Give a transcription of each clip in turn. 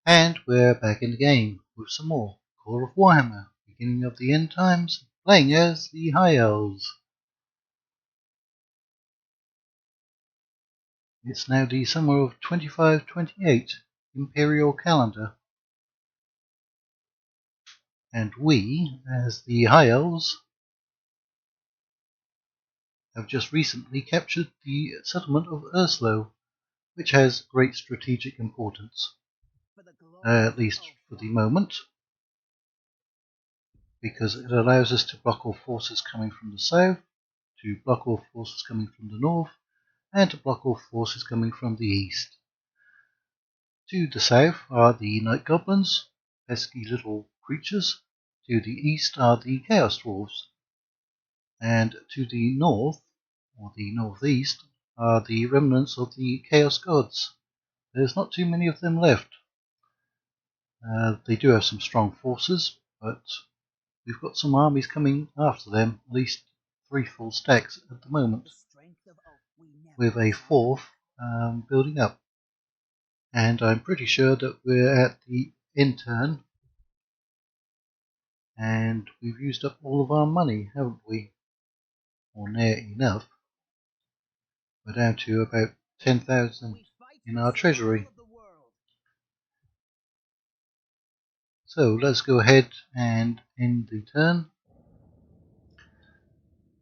And we're back in the game with some more Call of Warhammer, beginning of the end times, playing as the High Elves. It's now the summer of 2528 Imperial calendar, and we, as the High Elves, have just recently captured the settlement of Urslo, which has great strategic importance, at least for the moment, because it allows us to block off forces coming from the south, to block off forces coming from the north, and to block off forces coming from the east. To the south are the Night Goblins, pesky little creatures. To the east are the Chaos Dwarves. And to the north, or the northeast, are the remnants of the Chaos Gods. There's not too many of them left. They do have some strong forces, but we've got some armies coming after them, at least 3 full stacks at the moment, with a 4th building up. And I'm pretty sure that we're at the end turn, and we've used up all of our money, haven't we? Or near enough. We're down to about 10,000 in our treasury. So let's go ahead and end the turn.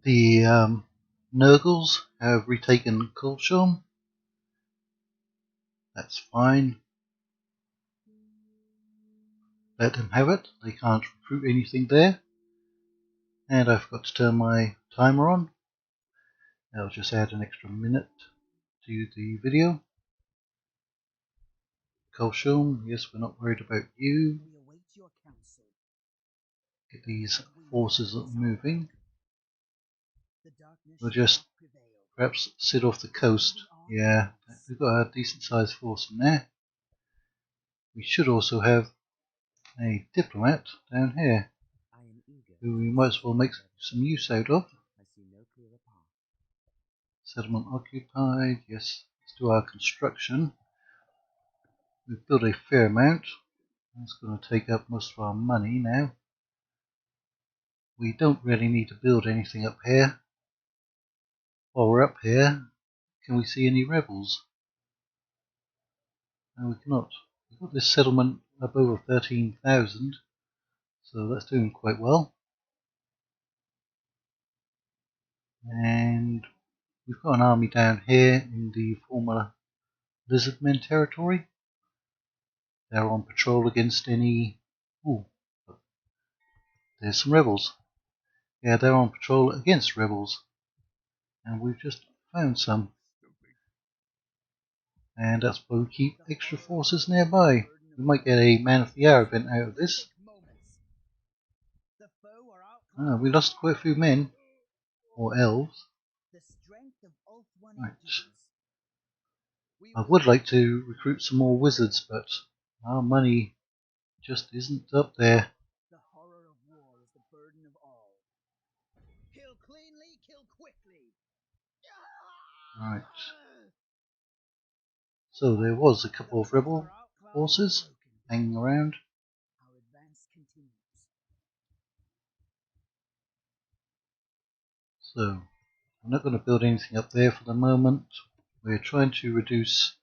The Nurgles have retaken Kulshorn. That's fine. Let them have it. They can't recruit anything there. And I forgot to turn my timer on. I'll just add an extra minute to the video. Kulshorn, yes, we're not worried about you. Get these forces moving. We'll just perhaps sit off the coast. Yeah, we've got a decent sized force in there. We should also have a diplomat down here, who we might as well make some use out of. Settlement occupied, yes, let's do our construction. We've built a fair amount. That's going to take up most of our money now. We don't really need to build anything up here. While we're up here, can we see any rebels? No, we cannot. We've got this settlement up over 13,000, so that's doing quite well. And we've got an army down here in the former Lizardmen territory. They're on patrol against any... Ooh, there's some rebels. Yeah, they're on patrol against rebels. And we've just found some. And that's why we keep extra forces nearby. We might get a Man of the Hour event out of this. We lost quite a few men. Or elves. Right. I would like to recruit some more wizards, but our money just isn't up there. The horror of war is the burden of all. Kill cleanly, kill quickly. Right. So there was a couple of rebel forces hanging around. Our advance continues. So I'm not going to build anything up there for the moment. We're trying to reduce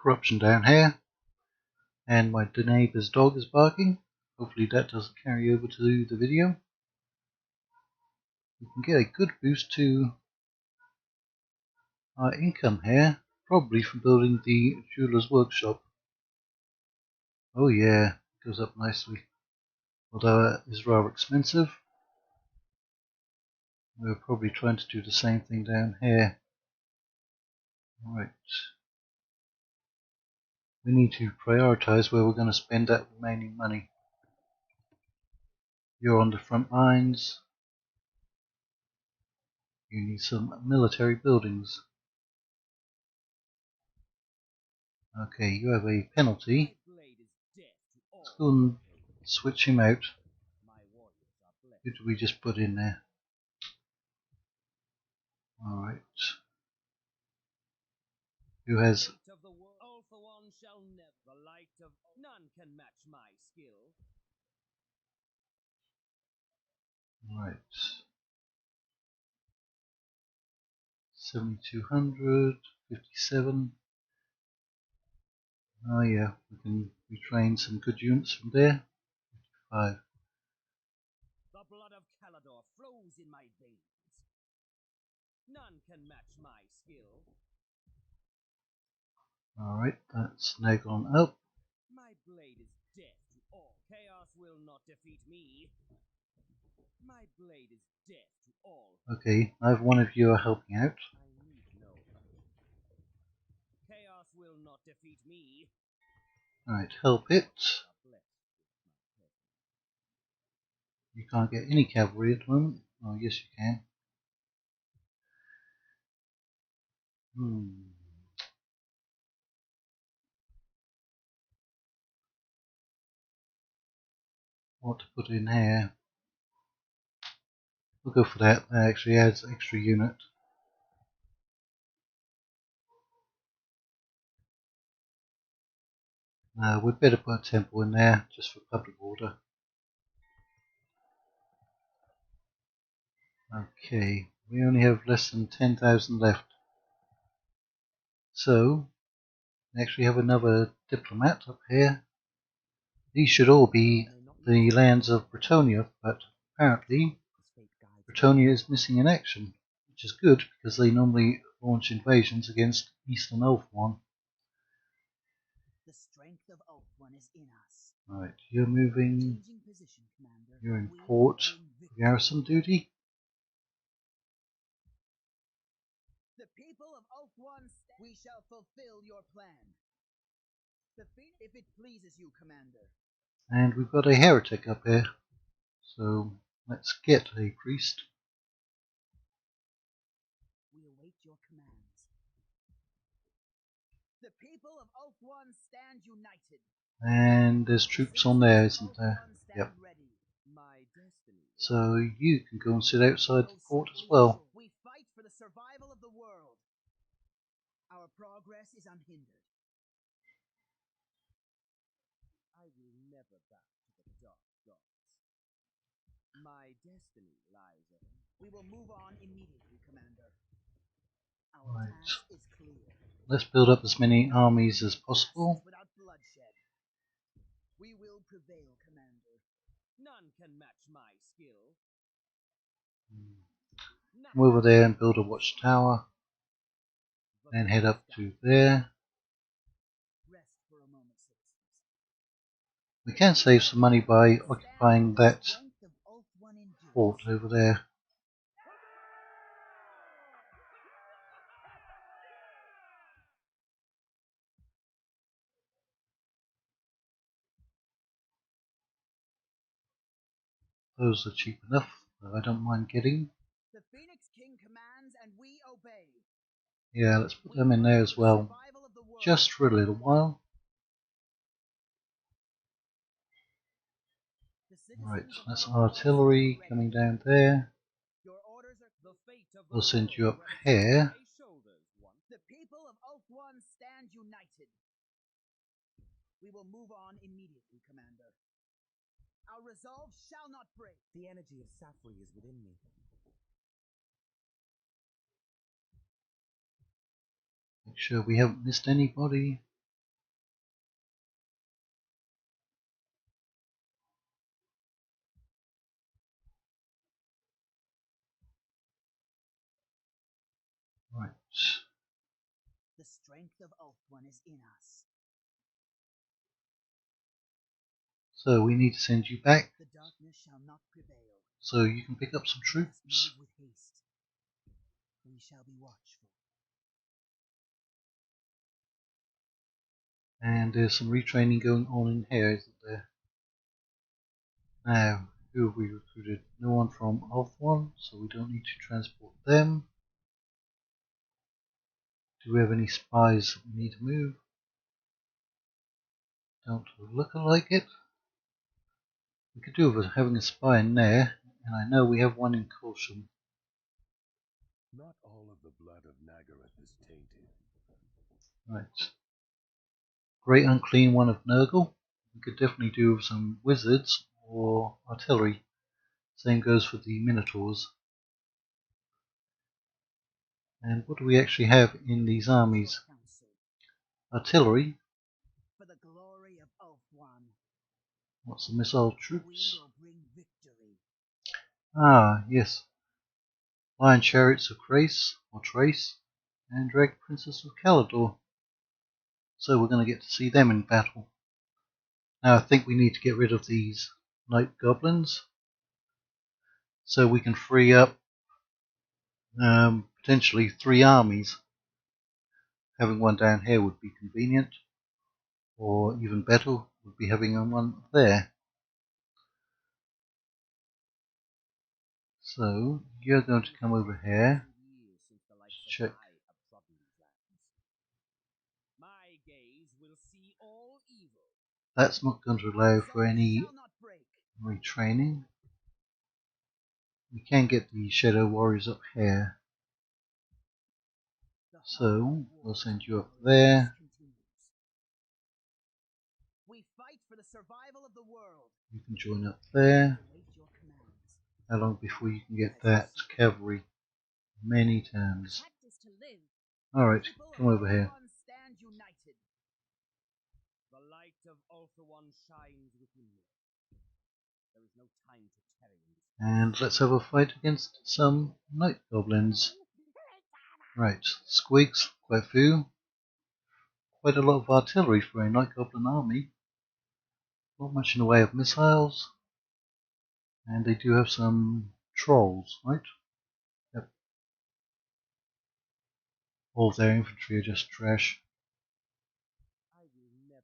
corruption down here. And my neighbour's dog is barking. Hopefully that doesn't carry over to the video. We can get a good boost to our income here, probably from building the jeweler's workshop. Oh yeah, it goes up nicely. Although it is rather expensive. We're probably trying to do the same thing down here. Right. We need to prioritize where we're going to spend that remaining money. You're on the front lines. You need some military buildings. Okay, you have a penalty. Let's go and switch him out. Who did we just put in there? Alright. who has All for one shall never the light of none can match my skill. right 7200, 57. Oh yeah, we can retrain some good units from there. 5. The blood of Calador flows in my veins. None can match my skill. Alright, that's now gone up. My blade is death to all. Chaos will not defeat me. My blade is death to all. Okay, neither one of you are helping out. I need no other. Chaos will not defeat me. Alright, help it. You can't get any cavalry at the moment. Oh, yes you can. What to put in here? We'll go for that. That actually adds extra unit. We'd better put a temple in there just for public order. Okay, we only have less than 10,000 left. So, we actually have another diplomat up here. These should all be the lands of Bretonia, but apparently Bretonia is missing in action, which is good because they normally launch invasions against Eastern Ulthuan. The strength of Ulthuan is in us. Right, you're moving. Changing position, Commander. You're in port garrison duty. The people of Ulthuan, we shall fulfill your plan. If it pleases you, Commander. And we've got a heretic up here. So let's get a priest. We await your commands. The people of Ulthuan stand united. And there's troops on there, isn't there? Yep. So you can go and sit outside the fort as well. We fight for the survival of the world. Our progress is unhindered. I will never bow to the dark gods. My destiny lies ahead. We will move on immediately, Commander. Our task is clear. Let's build up as many armies as possible. Without bloodshed. We will prevail, Commander. None can match my skill. Come over there and build a watchtower. Then head up to there. Rest for a moment, citizens. We can save some money by occupying that fort over there. Those are cheap enough, but I don't mind getting. The Phoenix King commands and we obey. Yeah, let's put them in there as well, just for a little while. Right, that's artillery coming down there. We'll send you up here. The people of Ulthuan stand united. We will move on immediately, Commander. Our resolve shall not break. The energy of Safri is within me. Make sure we haven't missed anybody. Right. The strength of Ulthuan is in us. So we need to send you back. The darkness shall not prevail. So you can pick up some troops. With haste. We shall be watchful. And there's some retraining going on in here, isn't there? Now, who have we recruited? No one from Ulthuan, so we don't need to transport them. Do we have any spies that we need to move? Don't look like it. We could do with having a spy in there, and I know we have one in Corsham. Not all of the blood of Nagaroth is tainted. Right. Great Unclean One of Nurgle. We could definitely do with some wizards or artillery. Same goes for the Minotaurs. And what do we actually have in these armies? Artillery. For the glory of Ulthuan, What's the missile we troops? will bring victory. Ah, yes. Lion Chariots of Trace, and Drag Princess of Calador. So we're going to get to see them in battle. Now I think we need to get rid of these Night Goblins, so we can free up potentially 3 armies. Having one down here would be convenient, or even better would be having one there. So you're going to come over here. Check. That's not going to allow for any retraining. We can get the Shadow Warriors up here. So we'll send you up there. We fight for the survival of the world. You can join up there. How long before you can get that cavalry? Many times. Alright, come over here. The light of Ulthuan shines within me. There is no time to tarry. And let's have a fight against some Night Goblins. Right, Squigs, quite a few. Quite a lot of artillery for a Night Goblin army. Not much in the way of missiles. And they do have some trolls, right? Yep. All of their infantry are just trash.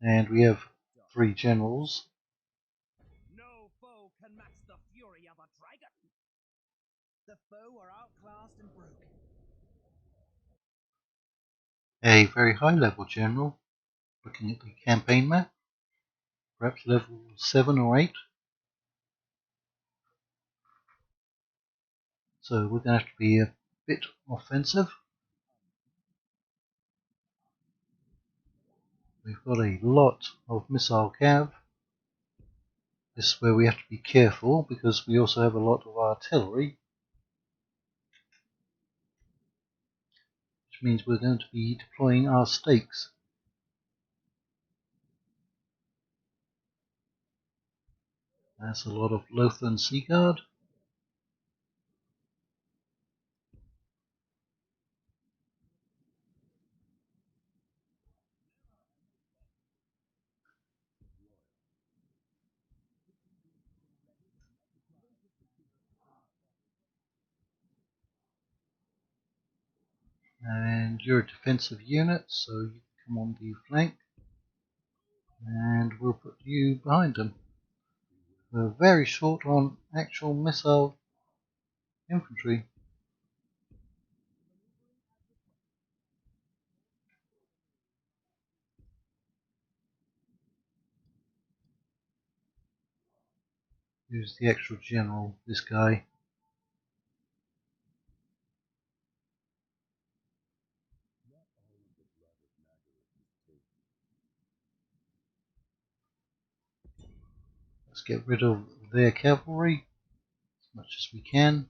And we have 3 generals. No foe can match the fury of a dragon. The foe are outclassed and broken. A very high level general. Looking at the campaign map. Perhaps level 7 or 8. So we're going to have to be a bit offensive. We've got a lot of missile cav. This is where we have to be careful because we also have a lot of artillery. Which means we're going to be deploying our stakes. That's a lot of Lothern Sea Guard. And you're a defensive unit, so you can come on the flank. And we'll put you behind them. We're very short on actual missile infantry. Who's the actual general? This guy. Let's get rid of their cavalry as much as we can.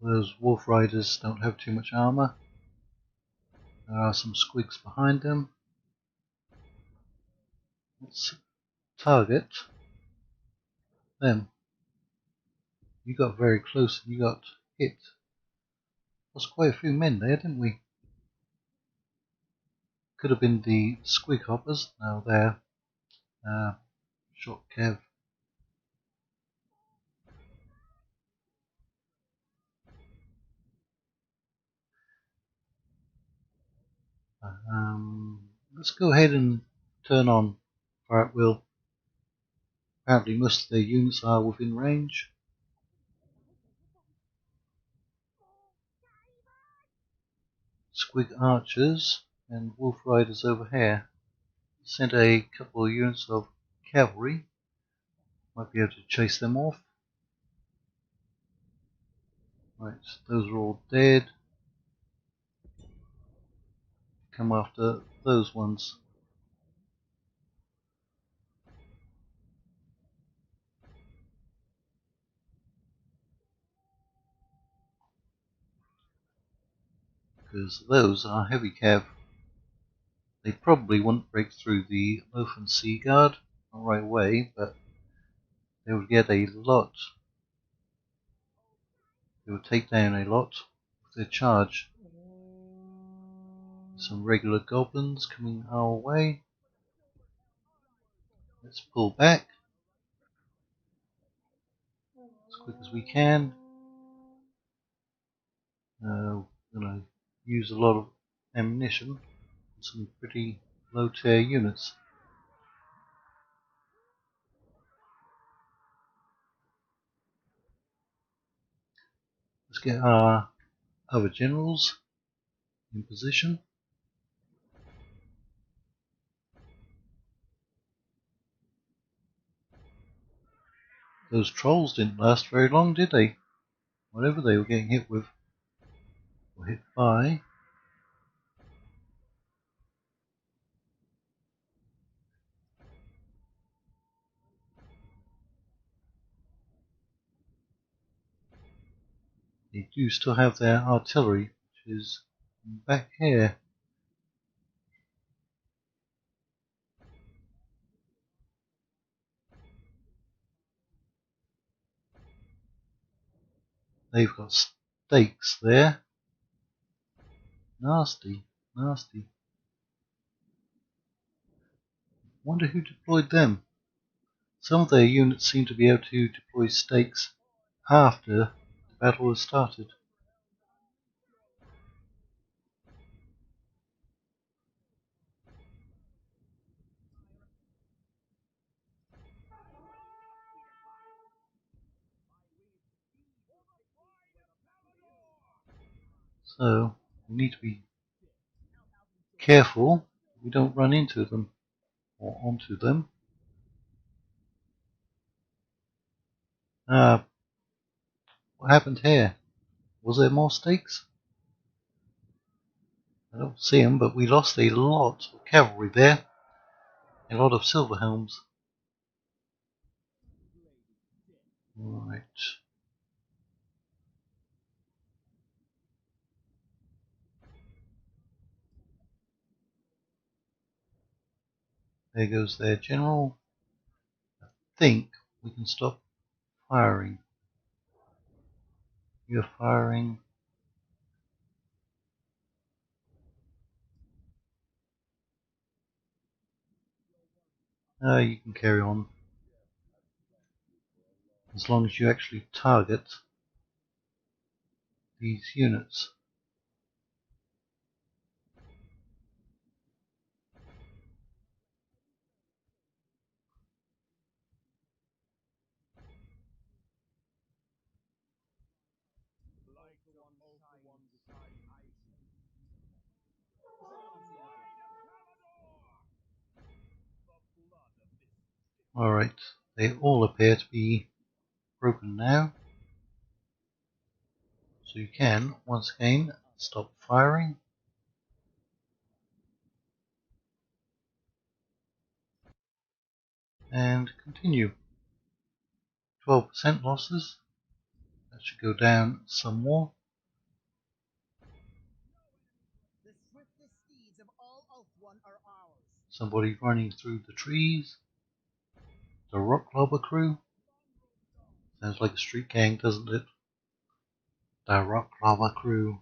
Those wolf riders don't have too much armor. There are some squigs behind them. Let's target them. You got very close and you got hit. Lost quite a few men there, didn't we? Could have been the squig hoppers. No, they're short cav. Let's go ahead and turn on fire at will. Apparently most of their units are within range. Squig archers and wolf riders over here. Send a couple of units of cavalry. Might be able to chase them off. Right, those are all dead. come after those ones. Because those are heavy cav. They probably wouldn't break through the Lothern Sea Guard right away, but they would get a lot. They would take down a lot with their charge. Some regular goblins coming our way. Let's pull back as quick as we can. We're going to use a lot of ammunition and some pretty low tier units. Let's get our other generals in position. Those trolls didn't last very long, did they? Whatever they were getting hit with or hit by. They do still have their artillery, which is back here. They've got stakes there. Nasty, nasty. Wonder who deployed them. Some of their units seem to be able to deploy stakes after the battle has started. So we need to be careful we don't run into them or onto them. What happened here? Was there more stakes? I don't see them, but we lost a lot of cavalry there. A lot of silver helms. Right. There goes their general. I think we can stop firing. You're firing. You can carry on. As long as you actually target these units. Alright, they all appear to be broken now. So you can, once again, stop firing. And continue. 12% losses. That should go down some more. The swiftest steeds of all Ulthuan are ours. Somebody running through the trees. The Rock Lobber crew. Sounds like a street gang, doesn't it? The Rock Lobber crew.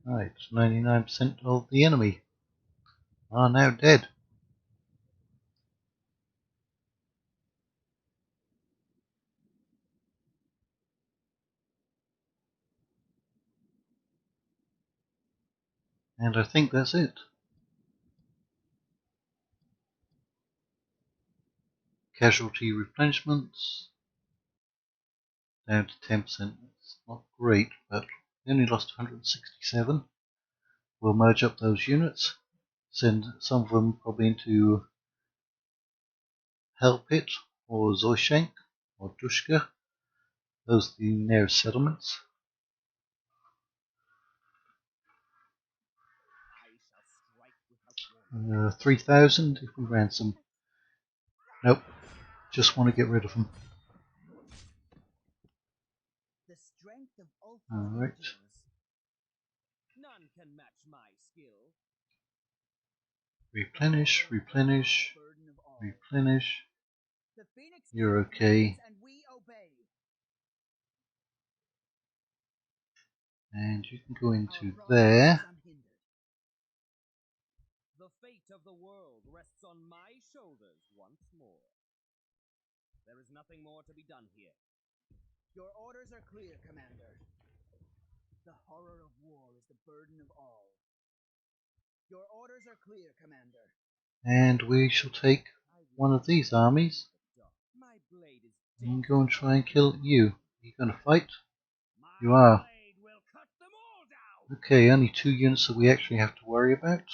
Right, 99% of the enemy are now dead. And I think that's it. Casualty replenishments down to 10%. It's not great, but we only lost 167. We'll merge up those units, send some of them probably into Helpit or Zoishenk or Dushka. Those are the nearest settlements. I shall strike without warning. 3,000 if we ransom. Nope, just want to get rid of them. The strength of Alright. None can match my skill. Replenish, replenish, replenish. The Phoenix You're okay. and we obey. And you can go into there. The fate of the world rests on my shoulders once more. There is nothing more to be done here. Your orders are clear, Commander. The horror of war is the burden of all. Your orders are clear, Commander. And we shall take one of these armies My blade is and go and try and kill you. Are you going to fight? You are. will cut them all down. Okay, only 2 units that we actually have to worry about.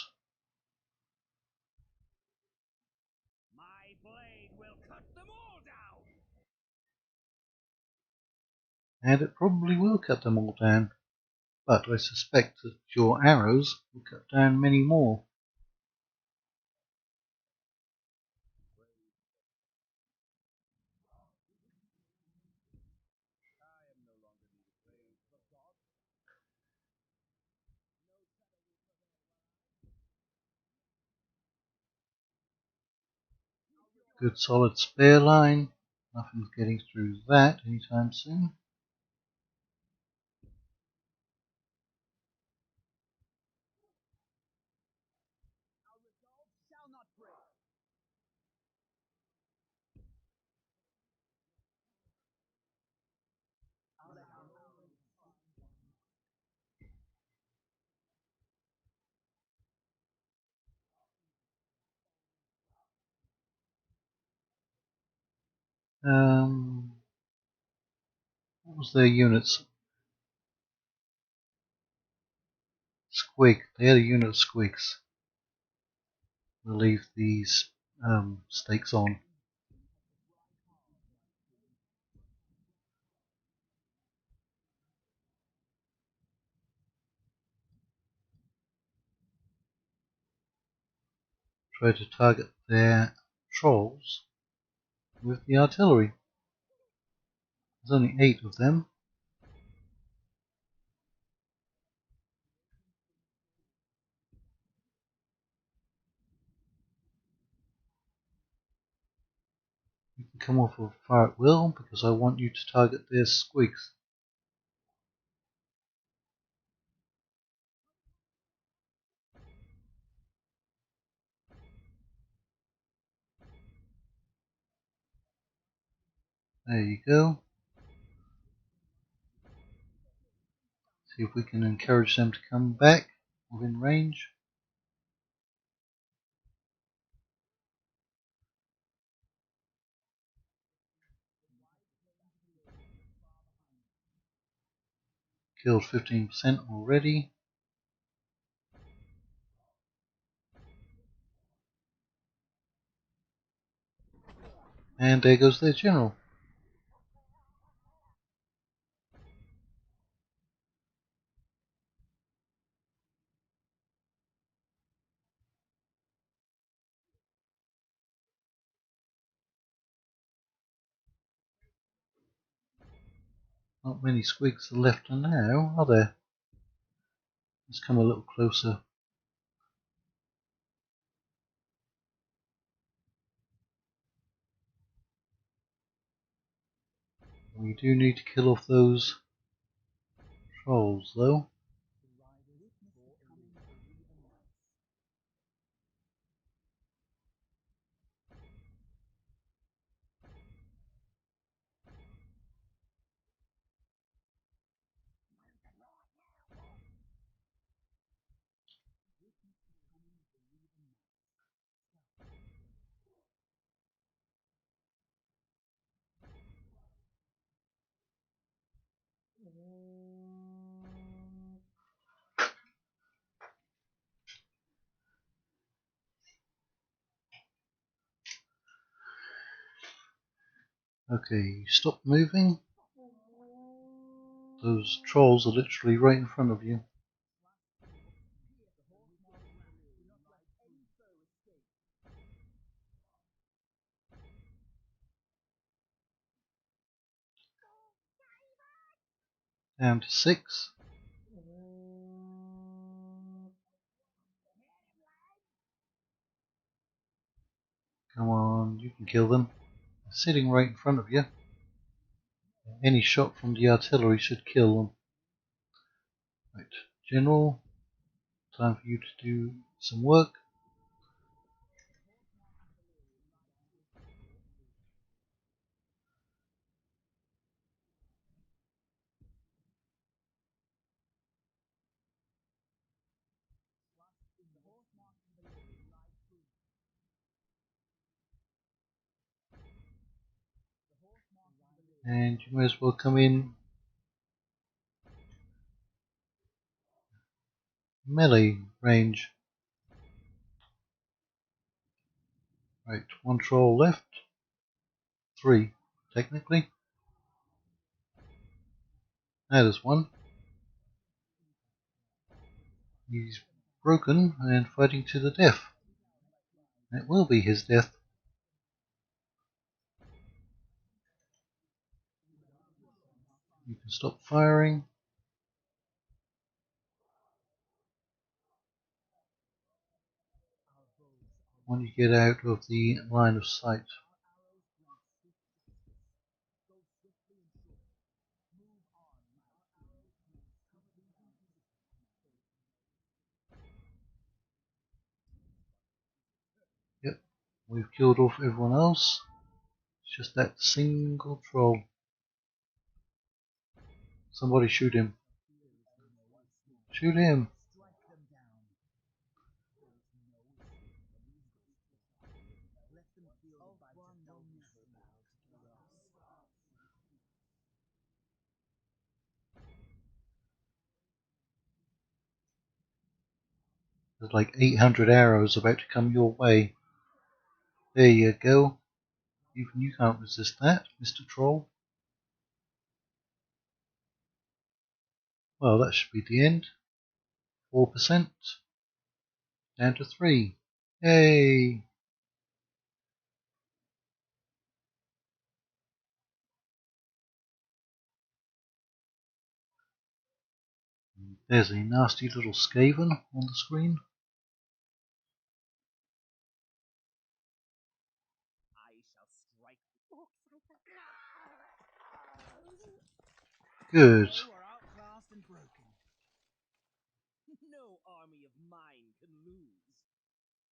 My blade will cut them all down. And it probably will cut them all down. But I suspect that your arrows will cut down many more. Good solid spare line. Nothing's getting through that anytime soon. Our resolve shall not break. What was their units? Squig. They had a unit of squigs. We'll leave these stakes on. Try to target their trolls with the artillery. There's only 8 of them. You can come off of fire at will because I want you to target their squigs. There you go. See if we can encourage them to come back within range. Killed 15% already. And there goes their general. Not many squigs are left now, are there? Let's come a little closer. We do need to kill off those trolls though. Okay, stop moving. Those trolls are literally right in front of you. Down to 6. Come on, you can kill them. They're sitting right in front of you. Any shot from the artillery should kill them. Right, General, time for you to do some work. And you may as well come in melee range. Right, 1 troll left. 3, technically. There's 1. He's broken and fighting to the death. It will be his death. You can stop firing. When you get out of the line of sight. Yep, we've killed off everyone else. It's just that single troll. Somebody shoot him. Shoot him. There's like 800 arrows about to come your way. There you go. Even you can't resist that, Mr. Troll. Well, that should be the end. 4%. Down to 3. Yay! There's a nasty little Skaven on the screen. Good. No army of mine can lose.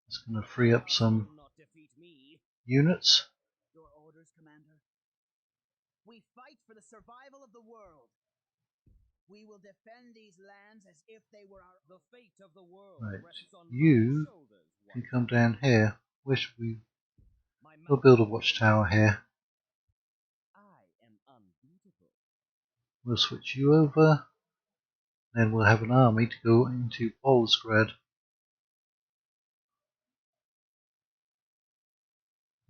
It's going to free up some Will not defeat me. units. Your orders, Commander. We fight for the survival of the world. We will defend these lands as if they were our. The fate of the world rests on You my shoulders. can come down here. Where should we? My We'll build a watchtower here. I am unbeatable. We'll switch you over. Then we'll have an army to go into Polsgrad.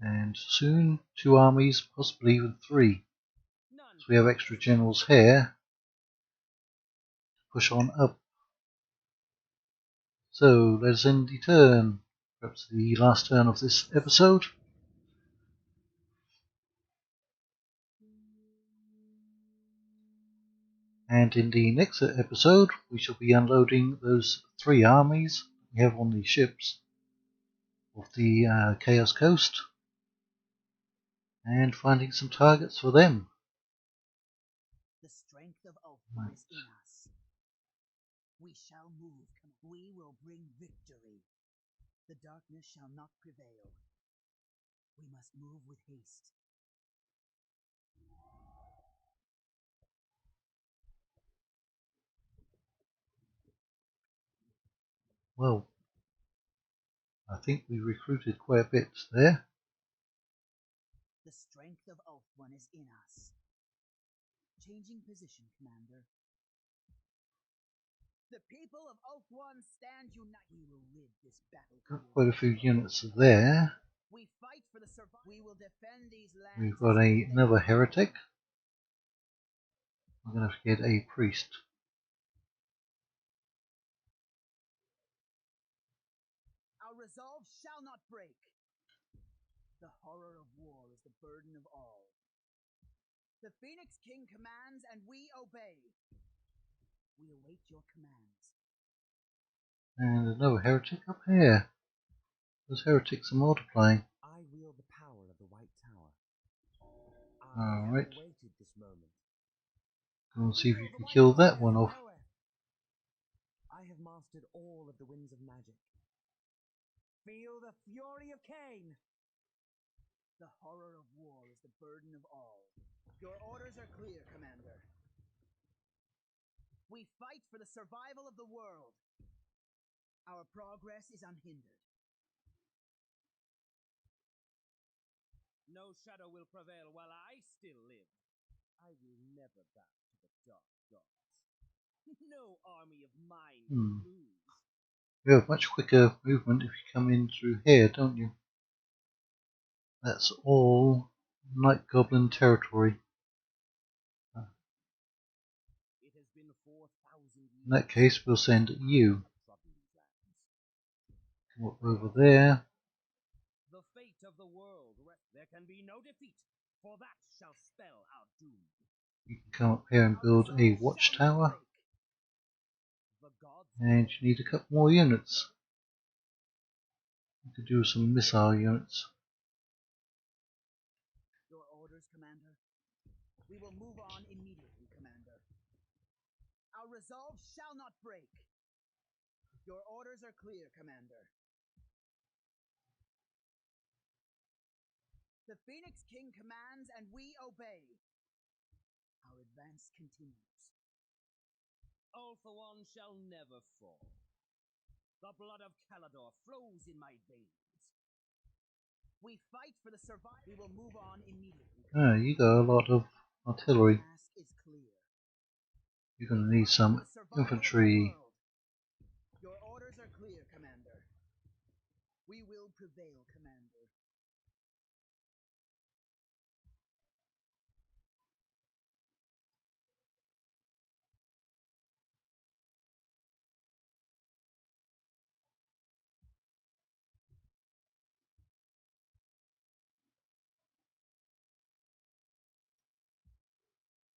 And soon 2 armies, possibly even 3. So we have extra generals here. Push on up. So let's end the turn. Perhaps the last turn of this episode. And in the next episode, we shall be unloading those 3 armies we have on the ships of the Chaos Coast and finding some targets for them. The strength of Ulfman is in us. We shall move. We will bring victory. The darkness shall not prevail. We must move with haste. Well, I think we recruited quite a bit there. The strength of Ulfman is in us. Changing position, Commander. The people of Ulfwan stand united. We will rid this battle. Got quite a few units there. We fight for the survival. We will defend these lands. We've got another heretic. We're going to have to get a priest. Our resolve shall not break. The horror of war is the burden of all. The Phoenix King commands and we obey. We await your commands. And another heretic up here. Those heretics are multiplying. I wield the power of the White Tower. Alright. Awaited this moment. Go and see if you can kill that one off. I have mastered all of the winds of magic. Feel the fury of Cain. The horror of war is the burden of all. Your orders are clear, Commander. We fight for the survival of the world. Our progress is unhindered. No shadow will prevail while I still live. I will never bow to the dark gods. No army of mine can lose. You have much quicker movement if you come in through here, don't you? That's all Night Goblin territory. It has been 4,000 years. In that case, we'll send you. Come up over there. The fate of the world. There can be no defeat, for that shall spell our doom. You can come up here and build a watchtower. And you need a couple more units. You could do some missile units. Your orders, Commander. We will move on immediately, Commander. Our resolve shall not break. Your orders are clear, Commander. The Phoenix King commands and we obey. Our advance continues. All for one shall never fall. The blood of Calador flows in my veins. We fight for the survival. We will move on immediately. Ah, you got a lot of artillery. The task is clear. You're going to need some infantry. Your orders are clear, Commander. We will prevail, Commander.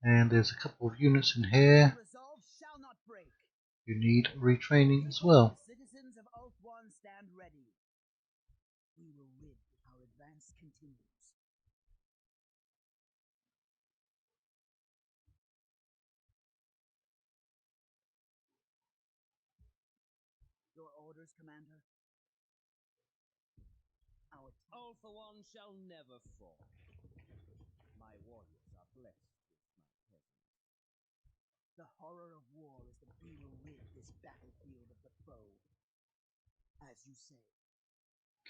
And there's a couple of units in here. Resolve shall not break. You need retraining as well. The citizens of Oath One stand ready. We will win. Our advance continues. Your orders, Commander. All for one shall never fall. My warriors are blessed with my presence. The horror of war is that we will rid this battlefield of the foe. As you say.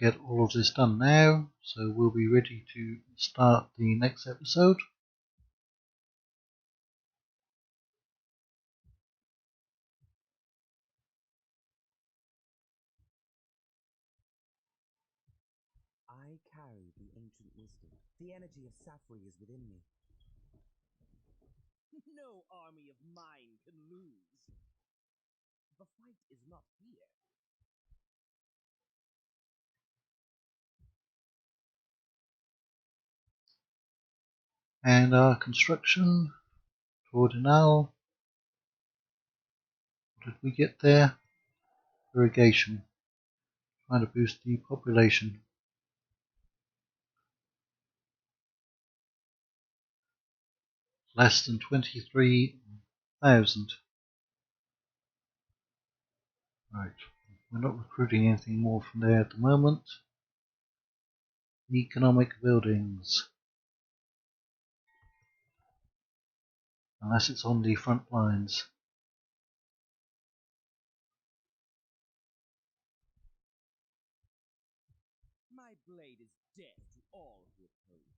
Get all of this done now, so we'll be ready to start the next episode. I carry the ancient wisdom. The energy of Safri is within me. No army of mine can lose. The fight is not here. And our construction, Ordinal. What did we get there? Irrigation. Trying to boost the population. Less than 23,000. Right, we're not recruiting anything more from there at the moment. Economic buildings. Unless it's on the front lines. My blade is dead to all who oppose me.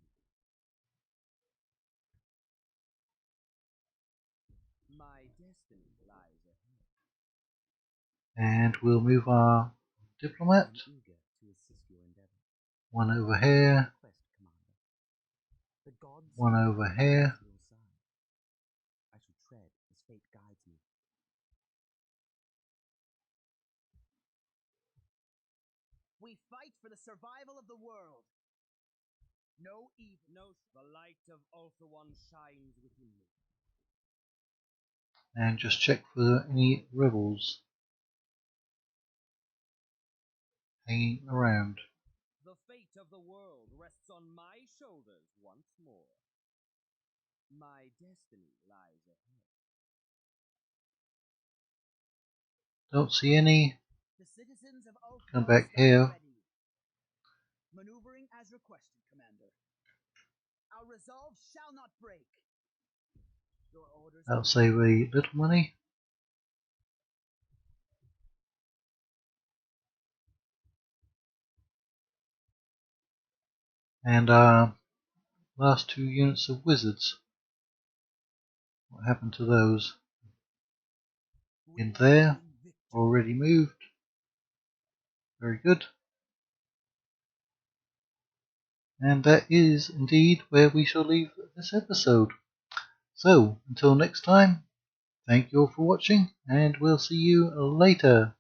My destiny lies ahead. And we'll move our diplomat. I'm eager to assist your endeavor. One over here. Quest, Commander. The gods One over here. to your side. I shall tread as fate guides me. We fight for the survival of the world. No evil. No, the light of Ulthuan shines within me. And just check for any rebels hanging around. The fate of the world rests on my shoulders once more. My destiny lies ahead. Don't see any. The citizens of Ulthuan Come back stand here. ready. Maneuvering as requested, Commander. Our resolve shall not break. Your orders. That'll save a little money. And last 2 units of wizards. What happened to those? In there. Already moved. Very good. And that is indeed where we shall leave this episode. So, until next time, thank you all for watching, and we'll see you later.